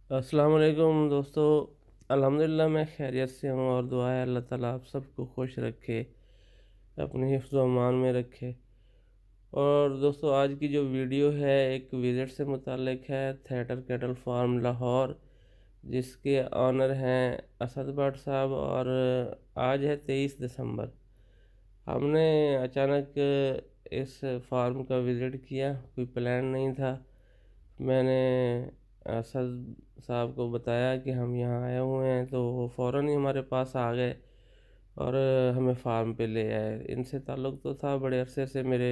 अस्सलाम वालेकुम दोस्तों। अल्हम्दुलिल्लाह मैं खैरियत से हूँ और दुआ है अल्लाह ताला आप सबको खुश रखे, अपने हिफ्ज़ व अमान में रखे। और दोस्तों आज की जो वीडियो है एक विज़िट से मुताल्लिक है, थिएटर कैटल फार्म लाहौर, जिसके ऑनर हैं असद भट्ट साहब। और आज है 23 दिसंबर। हमने अचानक इस फार्म का विज़िट किया, कोई प्लान नहीं था। मैंने असद साहब को बताया कि हम यहाँ आए हुए हैं, तो वो फ़ौरन ही हमारे पास आ गए और हमें फार्म पे ले आए। इनसे ताल्लुक़ तो था, बड़े अरसे से मेरे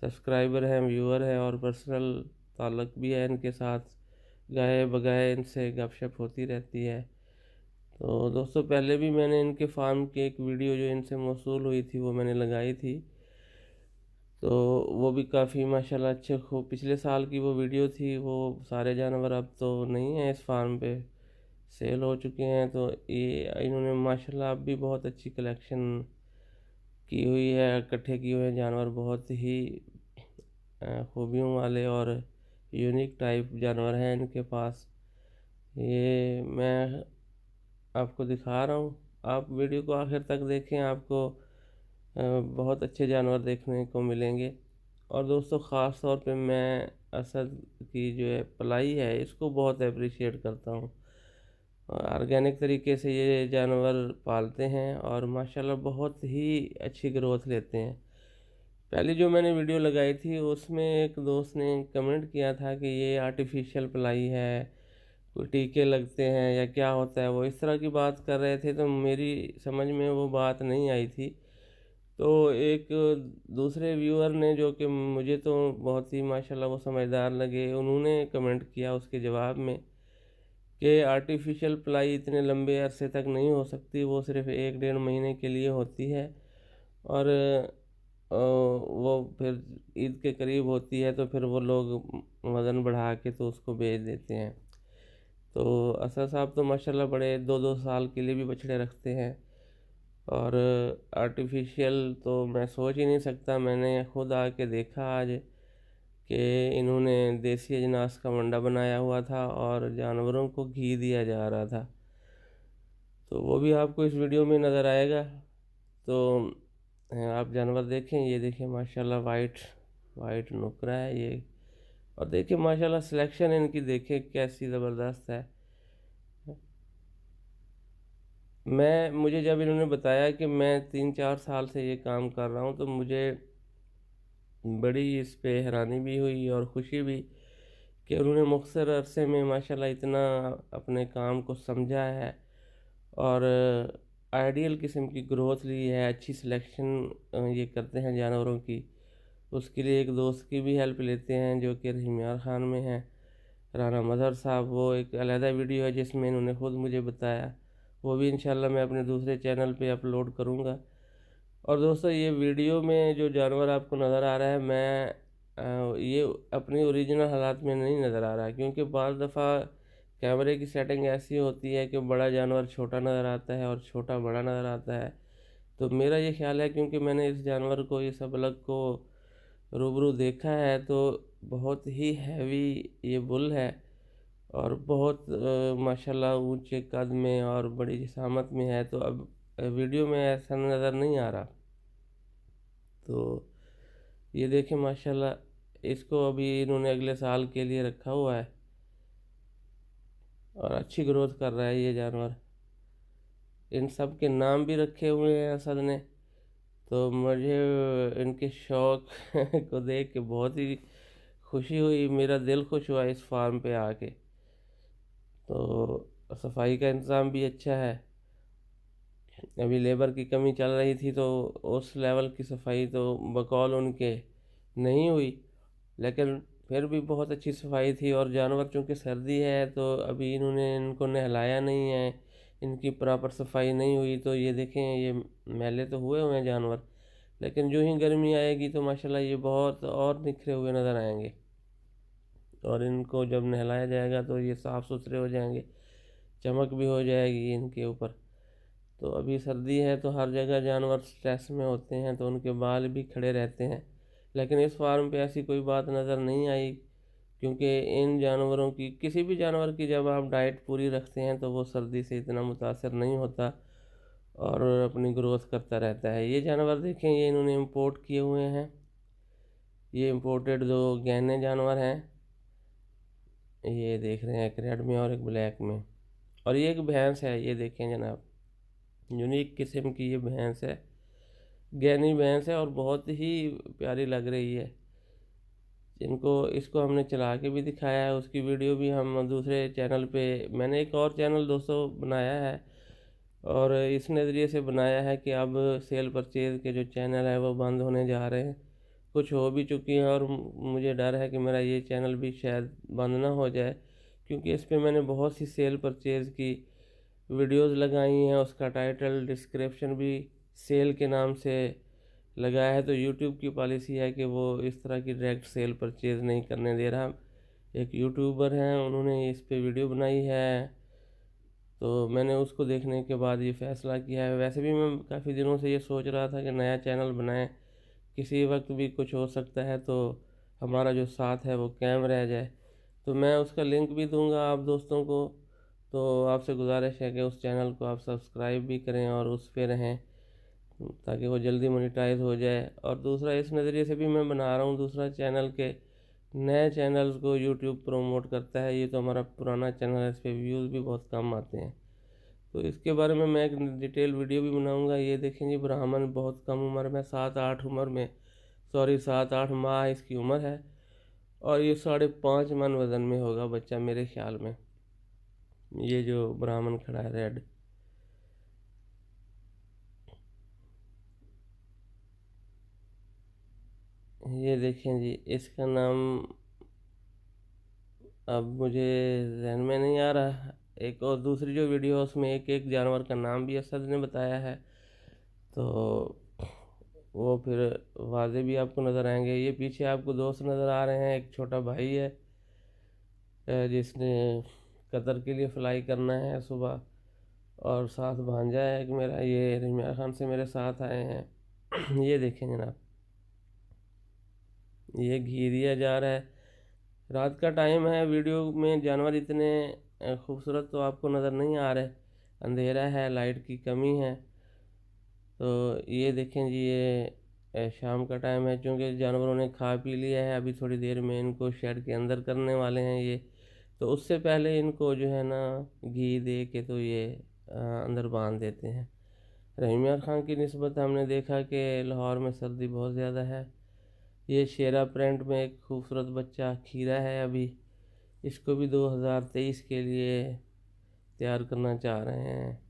सब्सक्राइबर हैं, व्यूअर हैं और पर्सनल ताल्लुक़ भी है इनके साथ। गाए बगाए इनसे गपशप होती रहती है। तो दोस्तों पहले भी मैंने इनके फार्म की एक वीडियो जो इनसे मौसूल हुई थी वो मैंने लगाई थी, तो वो भी काफ़ी माशाल्लाह अच्छे खूब पिछले साल की वो वीडियो थी। वो सारे जानवर अब तो नहीं हैं इस फार्म पे, सेल हो चुके हैं। तो ये इन्होंने माशाल्लाह अब भी बहुत अच्छी कलेक्शन की हुई है, इकट्ठे किए हुए हैं जानवर, बहुत ही खूबियों वाले और यूनिक टाइप जानवर हैं इनके पास। ये मैं आपको दिखा रहा हूँ, आप वीडियो को आखिर तक देखें, आपको बहुत अच्छे जानवर देखने को मिलेंगे। और दोस्तों ख़ास तौर पे मैं असद की जो है पलाई है इसको बहुत अप्रिशिएट करता हूँ। ऑर्गेनिक तरीके से ये जानवर पालते हैं और माशाल्लाह बहुत ही अच्छी ग्रोथ लेते हैं। पहले जो मैंने वीडियो लगाई थी उसमें एक दोस्त ने कमेंट किया था कि ये आर्टिफिशियल पलाई है, कोई टीके लगते हैं या क्या होता है, वो इस तरह की बात कर रहे थे। तो मेरी समझ में वो बात नहीं आई थी। तो एक दूसरे व्यूअर ने, जो कि मुझे तो बहुत ही माशाल्लाह वो समझदार लगे, उन्होंने कमेंट किया उसके जवाब में कि आर्टिफिशियल पलाई इतने लंबे अरसे तक नहीं हो सकती, वो सिर्फ 1 डेढ़ महीने के लिए होती है। और वो फिर ईद के करीब होती है तो फिर वो लोग वज़न बढ़ा के तो उसको बेच देते हैं। तो असद साहब तो माशाल्लाह बड़े 2-2 साल के लिए भी बछड़े रखते हैं। और आर्टिफिशियल तो मैं सोच ही नहीं सकता। मैंने खुद आके देखा आज कि इन्होंने देसी अजनास का मंडा बनाया हुआ था और जानवरों को घी दिया जा रहा था। तो वो भी आपको इस वीडियो में नज़र आएगा। तो आप जानवर देखें, ये देखें माशाल्लाह वाइट वाइट नुकरा है ये। और देखिए माशाल्लाह सिलेक्शन इनकी देखें कैसी ज़बरदस्त है। मुझे जब इन्होंने बताया कि मैं 3-4 साल से ये काम कर रहा हूँ, तो मुझे बड़ी इस पे हैरानी भी हुई और खुशी भी कि उन्होंने मुख्तसर अरसे में माशाल्लाह इतना अपने काम को समझा है और आइडियल किस्म की ग्रोथ ली है, अच्छी सिलेक्शन ये करते हैं जानवरों की। उसके लिए एक दोस्त की भी हेल्प लेते हैं जो कि रहीम ख़ान में है, राना मज़हर साहब। वो एक अलहदा वीडियो है जिसमें इन्होंने खुद मुझे बताया, वो भी इंशाल्लाह मैं अपने दूसरे चैनल पे अपलोड करूँगा। और दोस्तों ये वीडियो में जो जानवर आपको नज़र आ रहा है, ये अपनी ओरिजिनल हालात में नहीं नज़र आ रहा है, क्योंकि बाज़ दफ़ा कैमरे की सेटिंग ऐसी होती है कि बड़ा जानवर छोटा नज़र आता है और छोटा बड़ा नज़र आता है। तो मेरा ये ख्याल है, क्योंकि मैंने इस जानवर को, इस अबलग को रूबरू देखा है, तो बहुत ही हैवी ये बुल है और बहुत माशाल्लाह ऊंचे कद में और बड़ी जिसामत में है। तो अब वीडियो में ऐसा नज़र नहीं आ रहा। तो ये देखें माशाल्लाह, इसको अभी इन्होंने अगले साल के लिए रखा हुआ है और अच्छी ग्रोथ कर रहा है ये जानवर। इन सब के नाम भी रखे हुए हैं असद ने। तो मुझे इनके शौक को देख के बहुत ही खुशी हुई, मेरा दिल खुश हुआ इस फार्म पे आके। तो सफाई का इंतज़ाम भी अच्छा है। अभी लेबर की कमी चल रही थी तो उस लेवल की सफाई तो बकौल उनके नहीं हुई, लेकिन फिर भी बहुत अच्छी सफाई थी। और जानवर चूँकि सर्दी है तो अभी इन्होंने इनको नहलाया नहीं है, इनकी प्रॉपर सफाई नहीं हुई। तो ये देखें, ये मैले तो हुए हुए हैं जानवर, लेकिन जो ही गर्मी आएगी तो माशाल्लाह ये बहुत और निखरे हुए नज़र आएंगे। और इनको जब नहलाया जाएगा तो ये साफ़ सुथरे हो जाएंगे, चमक भी हो जाएगी इनके ऊपर। तो अभी सर्दी है तो हर जगह जानवर स्ट्रेस में होते हैं तो उनके बाल भी खड़े रहते हैं, लेकिन इस फार्म पे ऐसी कोई बात नज़र नहीं आई, क्योंकि इन जानवरों की, किसी भी जानवर की जब आप डाइट पूरी रखते हैं तो वो सर्दी से इतना मुतासर नहीं होता और अपनी ग्रोथ करता रहता है। ये जानवर देखें, ये इन्होंने इंपोर्ट किए हुए हैं, ये इंपोर्टेड जो गहने जानवर हैं, ये देख रहे हैं, एक रेड में और एक ब्लैक में। और ये एक भैंस है, ये देखें जनाब, यूनिक किस्म की ये भैंस है, गहनी भैंस है और बहुत ही प्यारी लग रही है। इसको हमने चला के भी दिखाया है, उसकी वीडियो भी हम दूसरे चैनल पे, मैंने एक और चैनल दोस्तों बनाया है और इस नज़रिए से बनाया है कि अब सेल परचेज़ के जो चैनल है वो बंद होने जा रहे हैं, कुछ हो भी चुकी हैं और मुझे डर है कि मेरा ये चैनल भी शायद बंद ना हो जाए, क्योंकि इस पे मैंने बहुत सी सेल परचेज़ की वीडियोस लगाई हैं, उसका टाइटल डिस्क्रिप्शन भी सेल के नाम से लगाया है। तो यूट्यूब की पॉलिसी है कि वो इस तरह की डायरेक्ट सेल परचेज़ नहीं करने दे रहा। एक यूट्यूबर हैं, उन्होंने इस पे वीडियो बनाई है, तो मैंने उसको देखने के बाद ये फ़ैसला किया है। वैसे भी मैं काफ़ी दिनों से ये सोच रहा था कि नया चैनल बनाएं, किसी वक्त भी कुछ हो सकता है तो हमारा जो साथ है वो कायम रह जाए। तो मैं उसका लिंक भी दूंगा आप दोस्तों को, तो आपसे गुजारिश है कि उस चैनल को आप सब्सक्राइब भी करें और उस पर रहें ताकि वो जल्दी मोनेटाइज हो जाए। और दूसरा, इस नज़रिए से भी मैं बना रहा हूँ दूसरा चैनल के नए चैनल्स को यूट्यूब प्रमोट करता है। ये तो हमारा पुराना चैनल है, इस पर व्यूज़ भी बहुत कम आते हैं, तो इसके बारे में मैं एक डिटेल वीडियो भी बनाऊंगा। ये देखें जी, ब्राह्मण बहुत कम उम्र में, 7-8 माह इसकी उम्र है और ये 5.5 मन वज़न में होगा बच्चा मेरे ख्याल में। ये जो ब्राह्मण खड़ा है रेड, ये देखें जी, इसका नाम अब मुझे जहन में नहीं आ रहा। एक और दूसरी जो वीडियो है उसमें एक एक जानवर का नाम भी असद ने बताया है, तो वो फिर वाजे भी आपको नज़र आएंगे। ये पीछे आपको दोस्त नज़र आ रहे हैं, एक छोटा भाई है जिसने कतर के लिए फ़्लाई करना है सुबह, और साथ भांजा है कि मेरा, ये रहीम खान से मेरे साथ आए हैं। ये देखें जनाब, ये घी दिया जा रहा है, रात का टाइम है, वीडियो में जानवर इतने खूबसूरत तो आपको नज़र नहीं आ रहे, अंधेरा है, लाइट की कमी है। तो ये देखें जी, ये शाम का टाइम है, क्योंकि जानवरों ने खा पी लिया है, अभी थोड़ी देर में इनको शेड के अंदर करने वाले हैं ये, तो उससे पहले इनको जो है ना घी दे के तो ये अंदर बांध देते हैं। रहीम यार खान की निस्बत हमने देखा कि लाहौर में सर्दी बहुत ज़्यादा है। ये शेरा प्रिंट में एक खूबसूरत बच्चा खीरा है, अभी इसको भी 2023 के लिए तैयार करना चाह रहे हैं।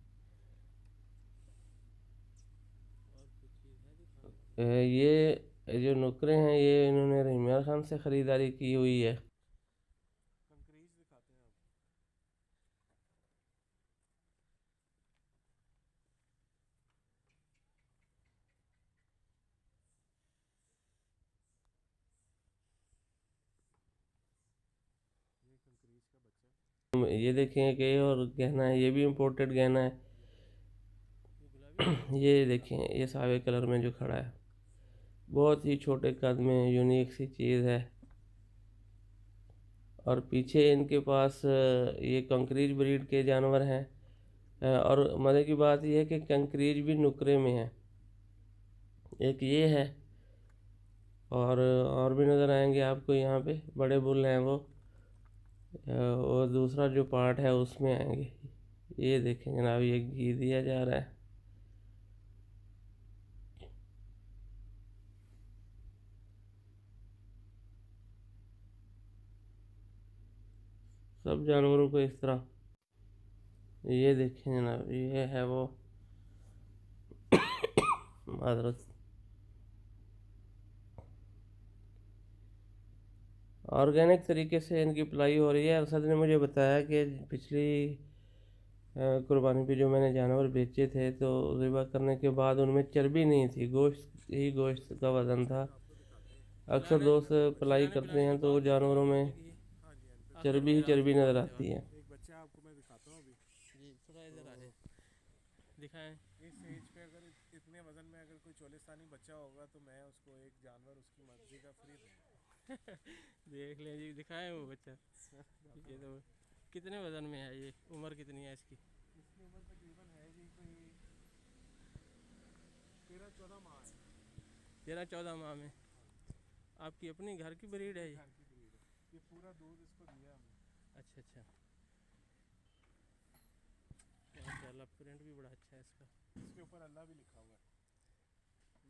ये जो नुकरे हैं ये इन्होंने रहीम यार खान से ख़रीदारी की हुई है। ये देखें कि और गहना है, ये भी इम्पोर्टेड गहना है। ये देखें, ये सावे कलर में जो खड़ा है, बहुत ही छोटे कद में यूनिक सी चीज़ है। और पीछे इनके पास ये कंकरीज ब्रीड के जानवर हैं, और मज़े की बात यह है कि कंकरीज भी नुकरे में है। एक ये है, और भी नज़र आएंगे आपको यहाँ पे, बड़े बुल हैं वो, और दूसरा जो पार्ट है उसमें आएंगे। ये देखें जनाब, ये घी दिया जा रहा है। सब जानवरों को इस तरह, ये देखें जनाब, ये है वो माजरत, ऑर्गेनिक तरीके से इनकी पलाई हो रही है। अरशद ने मुझे बताया कि पिछली कुर्बानी पे जो मैंने जानवर बेचे थे तो ज़िबा करने के बाद उनमें चर्बी नहीं थी, गोश्त ही गोश्त का वज़न था। अक्सर दोस्त पलाई करते हैं तो जानवरों में चर्बी ही चर्बी नज़र आती है। एक बच्चा आपको मैं दिखाता हूँ अभी। जी थोड़ा इधर आ जाए, दिखाएं। इस एज पे अगर इतने वजन में अगर कोई चोलिस्तानी बच्चा होगा तो मैं उसको एक जानवर उसकी मर्जी का फ्री दूंगा। देख लें जी, दिखाएं वो बच्चा। ये तो कितने वजन में है, ये उम्र कितनी है इसकी? इसकी उम्र तकरीबन है जी कोई 13-14 माह है। 13-14 माह में? हाँ जी। आपकी अपनी घर की ब्रीड है ये ये? घर की ब्रीड है, ये पूरा दूध इसको दिया हमने। अच्छा अच्छा, माशाल्लाह, प्रिंट भी बड़ा अच्छा है इसका। इसके ऊपर अल्लाह भी लिखा हुआ है।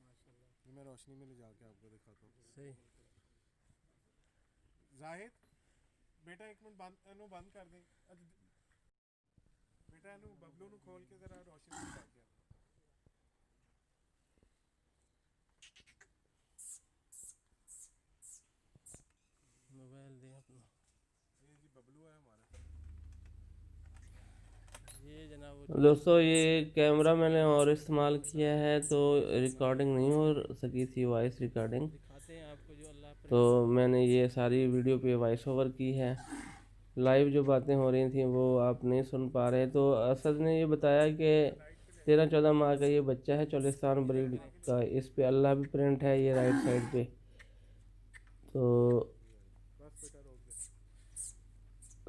माशाल्लाह, ये मैं रोशनी में ले जाके आपको दिखाता हूँ। सही। जाहिद बेटा एक मिनट बंद कर दें। बेटा बबलू खोल के जरा रोशनी में जाके मोबाइल दें अपना। ये जी बबलू है हमारा। ये जनाब दोस्तों, ये कैमरा मैंने और इस्तेमाल किया है तो रिकॉर्डिंग नहीं हो सकी थी, वॉइस रिकॉर्डिंग। दिखाते हैं आपको जो अल्लाह तो मैंने ये सारी वीडियो पे वॉइस ओवर की है। लाइव जो बातें हो रही थी वो आप नहीं सुन पा रहे। तो असद ने ये बताया कि 13-14 माह का ये बच्चा है, चोलिस्तान ब्रीड का। इस पे अल्लाह भी प्रिंट है, ये राइट साइड पे। तो बस बेटा रोक दे।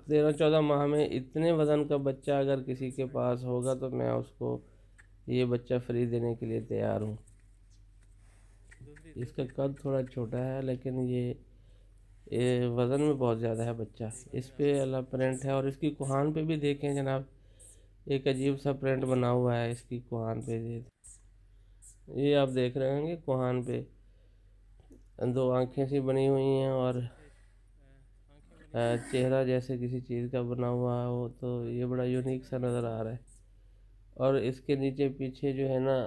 13-14 माह में इतने वज़न का बच्चा अगर किसी के पास होगा तो मैं उसको ये बच्चा फ्री देने के लिए तैयार हूँ। इसका कद थोड़ा छोटा है लेकिन ये वज़न में बहुत ज़्यादा है बच्चा। इस पे अल्लाह प्रिंट है। और इसकी कुहान पे भी देखें जनाब, एक अजीब सा प्रिंट बना हुआ है इसकी कुहान पे। ये आप देख रहे होंगे कुहान पे 2 आँखें सी बनी हुई हैं और चेहरा जैसे किसी चीज़ का बना हुआ हो। तो ये बड़ा यूनिक सा नज़र आ रहा है। और इसके नीचे पीछे जो है ना,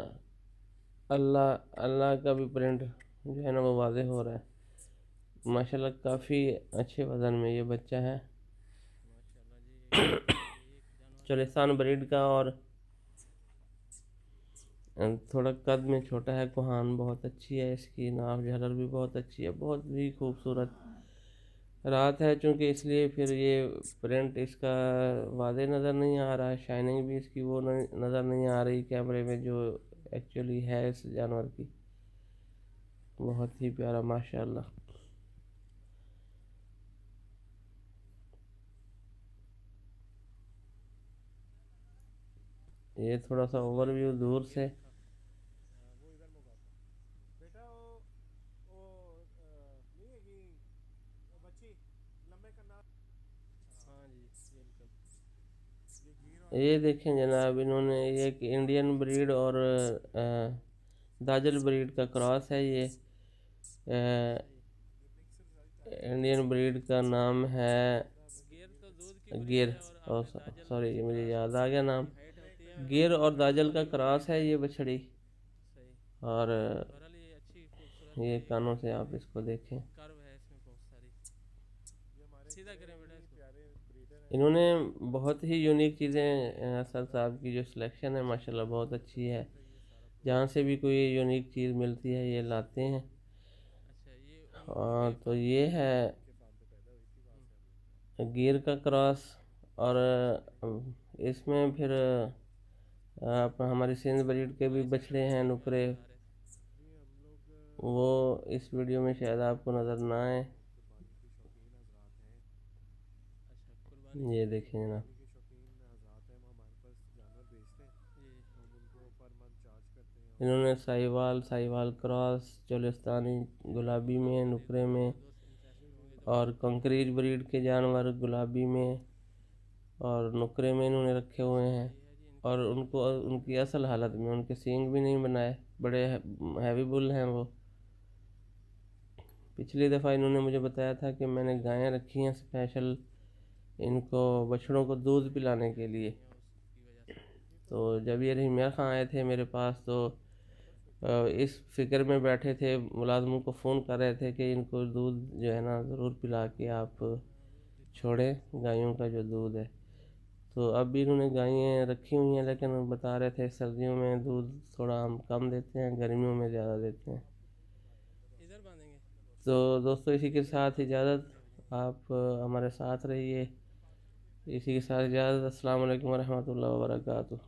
अल्लाह अल्लाह का भी प्रिंट जो है ना वो वाज़ेह हो रहा है। माशाल्लाह काफ़ी अच्छे वज़न में ये बच्चा है। चोलिस्तान ब्रीड का, और थोड़ा कद में छोटा है। कुहान बहुत अच्छी है इसकी, नाप झालर भी बहुत अच्छी है, बहुत भी खूबसूरत। रात है चूँकि इसलिए फिर ये प्रिंट इसका वाज़ेह नज़र नहीं आ रहा है। शाइनिंग भी इसकी वो नज़र नहीं आ रही कैमरे में जो एक्चुअली है इस जानवर की। बहुत ही प्यारा माशाल्लाह। ये थोड़ा सा ओवरव्यू दूर से। वो इधर मुकाता बेटा वो नहीं है कि बच्ची लंबे करना। हाँ जी बिल्कुल। ये गिर और ये देखें जनाब, इन्होंने ये एक इंडियन ब्रीड और दाजल ब्रीड का क्रॉस है। ये इंडियन ब्रीड का नाम है गिर। और सॉरी, मुझे याद आ गया नाम। गिर और दाजल का क्रॉस है ये बछड़ी। और ये कानों से आप इसको देखें। इन्होंने बहुत ही यूनिक चीज़ें, असद साहब की जो सिलेक्शन है माशाल्लाह बहुत अच्छी है। जहाँ से भी कोई यूनिक चीज़ मिलती है ये लाते हैं। तो ये है गिर का क्रॉस। और इसमें फिर आप हमारी सिंध ब्रीड के भी बछड़े हैं नुकरे, वो इस वीडियो में शायद आपको नज़र ना आए। ये देखें ना, इन्होंने साहिवाल क्रॉस, चोलिस्तानी गुलाबी में, नुकरे में, और कंकरीज ब्रीड के जानवर गुलाबी में और नुकरे में इन्होंने रखे हुए हैं। और उनको उनकी असल हालत में उनके सींग भी नहीं बनाए, बड़े हैवी बुल हैं वो। पिछली दफ़ा इन्होंने मुझे बताया था कि मैंने गायें रखी हैं स्पेशल इनको बछड़ों को दूध पिलाने के लिए। तो जब ये रहीमिया खां आए थे मेरे पास तो इस फिक्र में बैठे थे, मुलाजमों को फ़ोन कर रहे थे कि इनको दूध जो है ना ज़रूर पिला के आप छोड़ें, गायों का जो दूध है। तो अब भी इन्होंने गायें रखी हुई हैं लेकिन बता रहे थे सर्दियों में दूध थोड़ा हम कम देते हैं, गर्मियों में ज़्यादा देते हैं। तो दोस्तों इसी के साथ इजाज़त, आप हमारे साथ रहिए। इसी के साथ इजाज़त। अस्सलाम वालेकुम रहमतुल्लाहि व बरकातुहू।